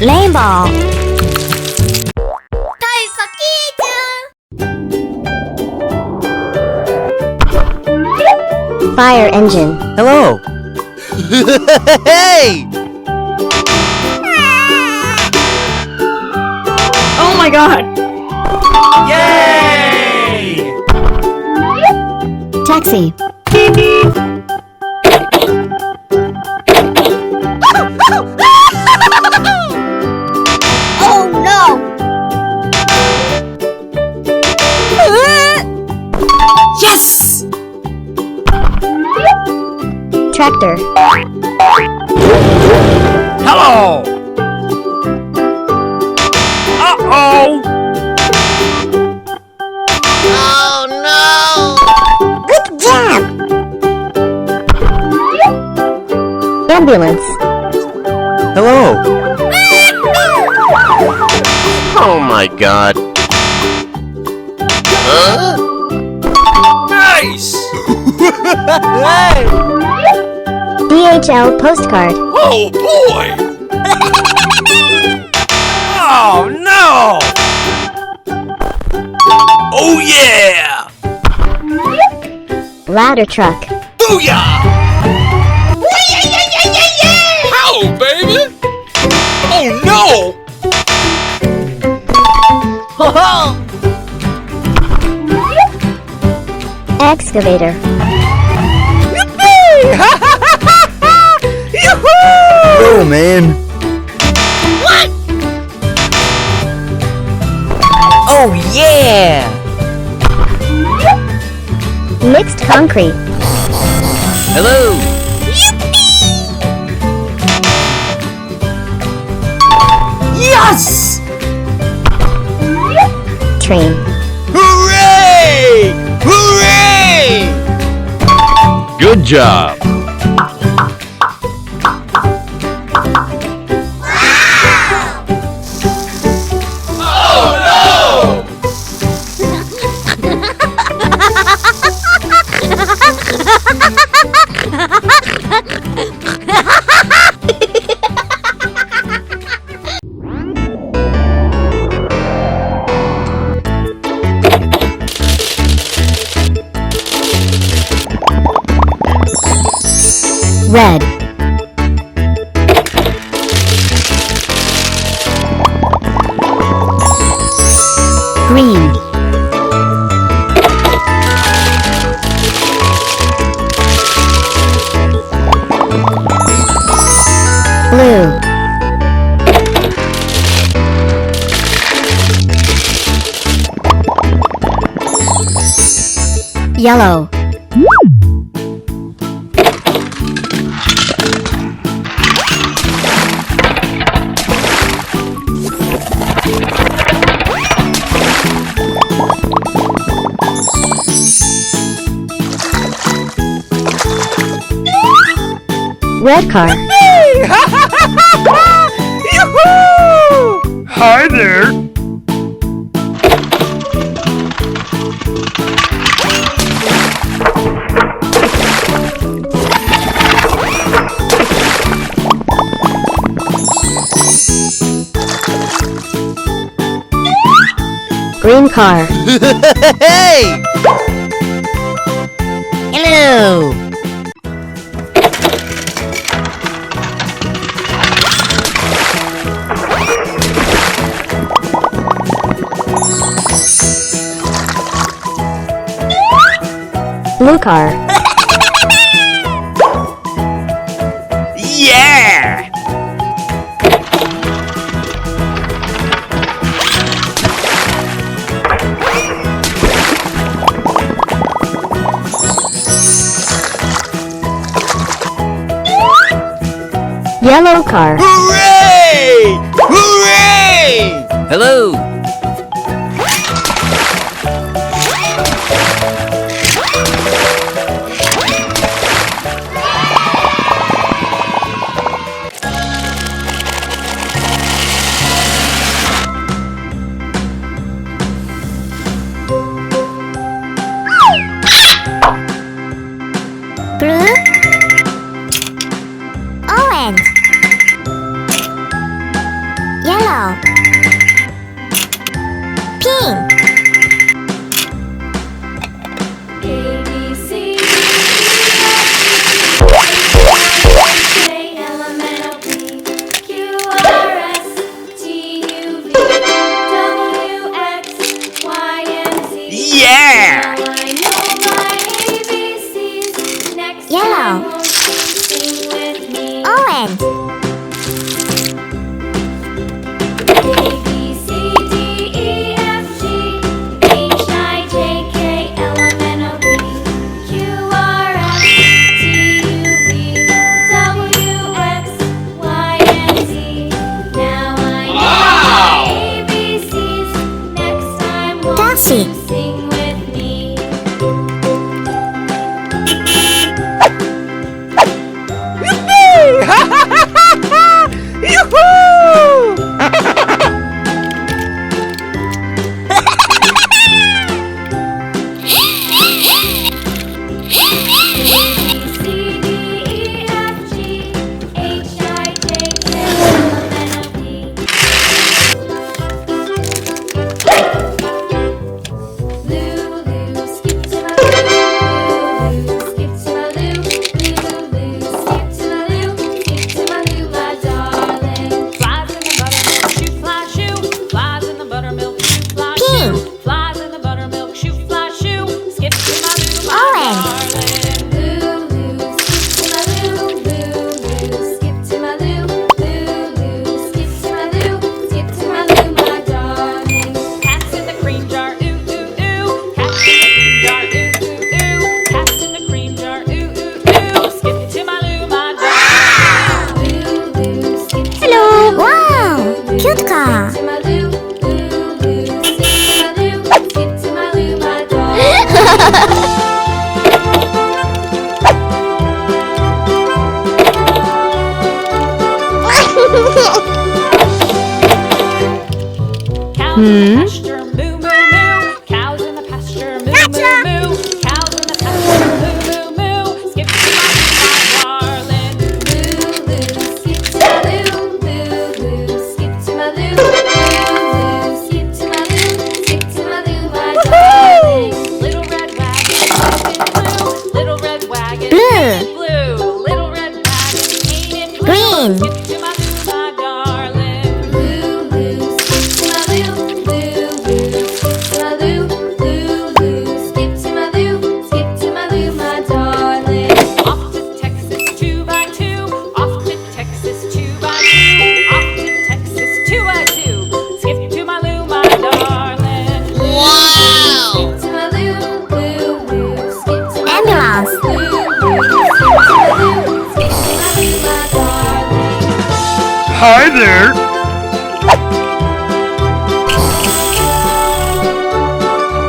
레인보우. Fire engine. Hello. Hey! Oh my god! Yay! Taxi. Oh no! Yes! Tractor. Hello! Uh-oh! Oh no! Good job! Ambulance. Hello! Oh my god! Huh? Nice! Hey! DHL postcard. Oh boy! Oh no! Oh yeah! Ladder truck. Booyah! How, baby? Oh no! Excavator. Yo, man! What? Oh yeah! Mixed concrete. Hello! Yes! Train. Hooray! Hooray! Good job! Red. Green. Blue. Yellow. Red car. Yoo-hoo! Hi there! Green car. Hey! Hello! Blue car. Yeah! Yellow car. Hooray! Hooray! Hello! Pink. Yeah! Yellow. Orange. Taxi. Sing with me. Pasture, moo, moo, moo. Cows in the pasture, moo, moo, moo. Cows in the pasture, moo, moo, moo. Skip to my darling. Loo, loo, skip to my loo, loo, loo, skip to my loo, loo, loo, skip to my loo, skip to my loo, my darling. Little red wagon, blue. Little red wagon, Blue. blue. Little red wagon, painted blue. Green. Skip to my loo, my darling. Loo, loo, skip to my loo, loo, loo, skip to my loo, loo, loo, skip to my loo, skip to my loo, my darling. Off to Texas 2 by 2. Off to Texas 2 by 2. Off to Texas 2 by 2. Skip to my loo, my darling. Skip to my loo, loo, loo, skip to my Ambulance. loo, loo, loo, skip to my loo, skip to my loo, my darling. Hi there!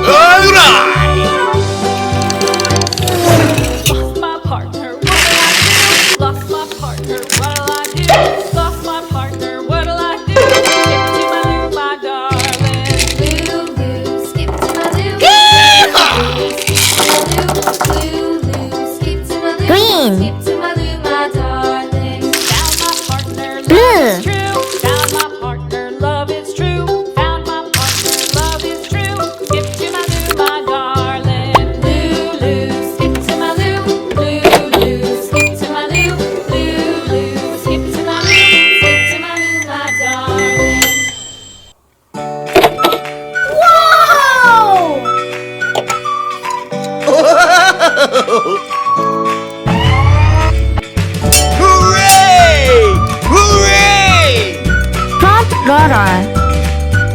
Alright! Lost my partner, what'll I do? Lost my partner, what'll I do? Lost my partner, what'll I do? Skip to my loo, my darling. Loo, loo, skip to my loo, loo, loo, skip to my loo, Green. skip to my loo, my darling. Found my partner, love Blue. is true. Found my partner, love is true. Found my partner, love is true. Skip to my loo, my darling. Loo, loo, skip to my loo, loo, loo, skip to my loo, loo, loo, skip to my loo, skip to my loo, my darling. Hooray! Hooray! Front rotor.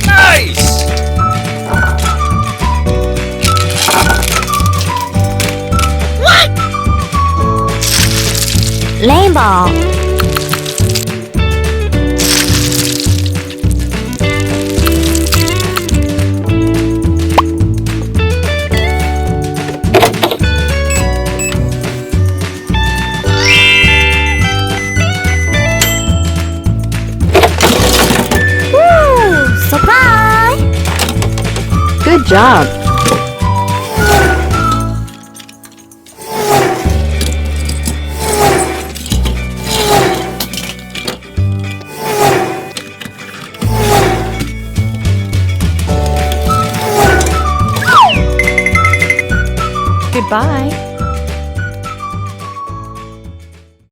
Nice! Good job. Goodbye.